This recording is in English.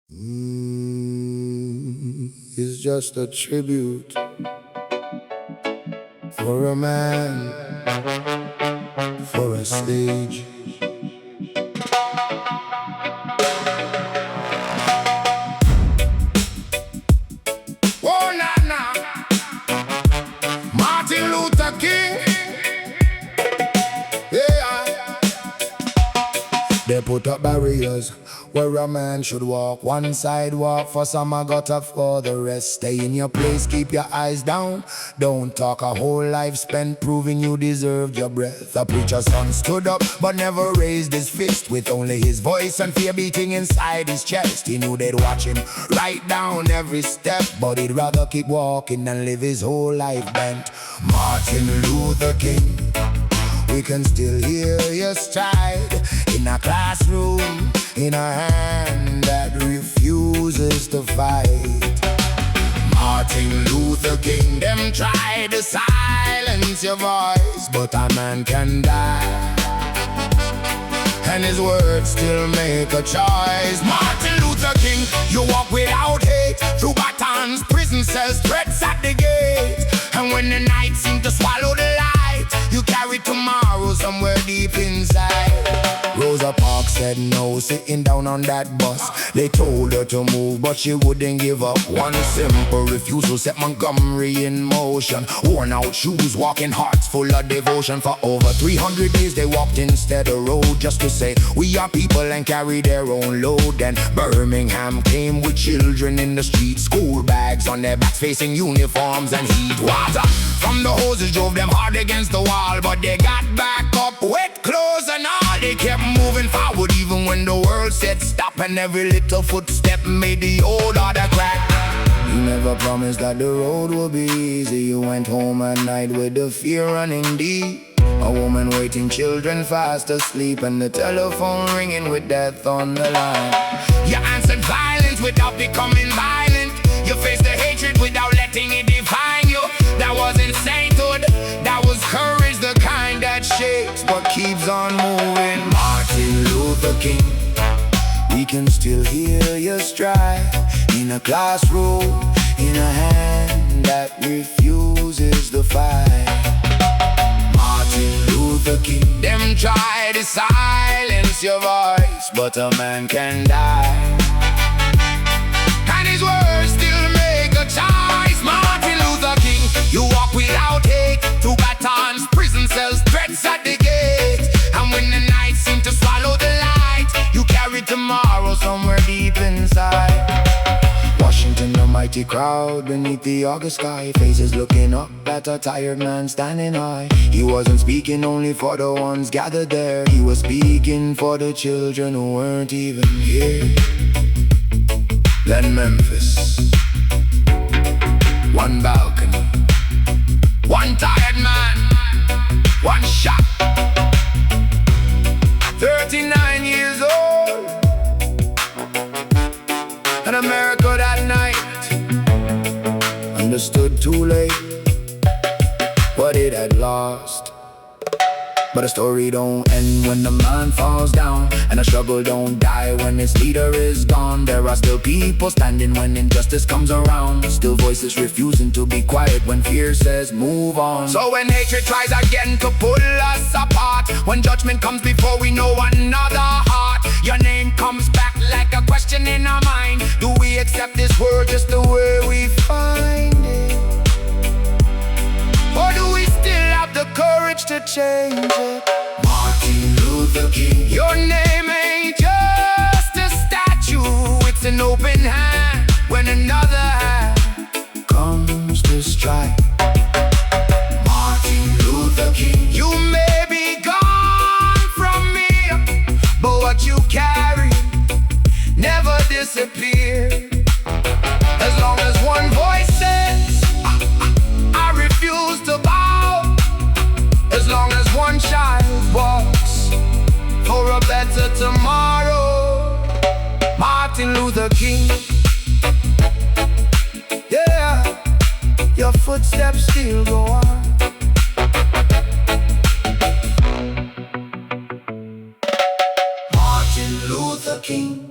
Is just a tribute for a man, for a stage. Oh, na, Martin Luther King. Yeah. They put up barriers where a man should walk. One sidewalk for some, a gutter for the rest. Stay in your place, keep your eyes down. Don't talk, a whole life spent proving you deserved your breath. The preacher's son stood up but never raised his fist. With only his voice and fear beating inside his chest. He knew they'd watch him right down every step, but he'd rather keep walking than live his whole life bent. Martin Luther King, we can still hear your stride in a classroom, in a hand that refuses to fight. Martin Luther King, them try to silence your voice, but a man can die, and his words still make a choice. Martin Luther King, you walk without hate, through batons, prison cells, threats at the gate. And when the night seemed to swallow the light, you carry tomorrow somewhere deep inside. Rosa Parks said no, sitting down on that bus. They told her to move, but she wouldn't give up. One simple refusal set Montgomery in motion. Worn out shoes, walking hearts full of devotion. For over 300 days they walked instead of rode, just to say we are people and carry their own load. And Birmingham came with children in the streets, school bags on their backs, facing uniforms and heat. Water from the hoses drove them hard against the wall, but they got back up, wet clothes and all. They kept moving forward even when the world said stop, and every little footstep made the old order crack. You never promised that the road would be easy. You went home at night with the fear running deep. A woman waiting, children fast asleep, and the telephone ringing with death on the line. You answered violence without becoming violent. You faced the hatred without letting it define you. That wasn't sainthood, that was courage, the kind that shakes but keeps on moving. Martin Luther King, we can still hear your stride in a classroom, in a hand that refuses to fight. Martin Luther King, them try to silence your voice, but a man can die, and his words still make a choice. Martin Luther King, you walk without hate, through batons, prison cells, threats at the gate. And when the night seemed to swallow the light, you carry tomorrow somewhere deep inside. Washington, a mighty crowd beneath the August sky, faces looking up at a tired man standing high. He wasn't speaking only for the ones gathered there, he was speaking for the children who weren't even here. Then Memphis, one balcony, one tired man, one shot. 39 years old, and America that night understood too late what it had lost. But a story don't end when the man falls down, and a struggle don't die when its leader is gone. There are still people standing when injustice comes around, still voices refusing to be quiet when fear says move on. So when hatred tries again to pull us apart, when judgment comes before we know another heart, your name comes back like a question in our mind. Do we accept this world just the way we find it? Or do we still have the courage to change it? Martin Luther King, your name ain't just a statue, it's an open hand when another hand comes to strike. Martin Luther King, you may be gone from me, but what you carry never disappears. As long as one voice says I refuse to bow, as long as one child walks for a better tomorrow. Martin Luther King, yeah, your footsteps still go on. Martin Luther King.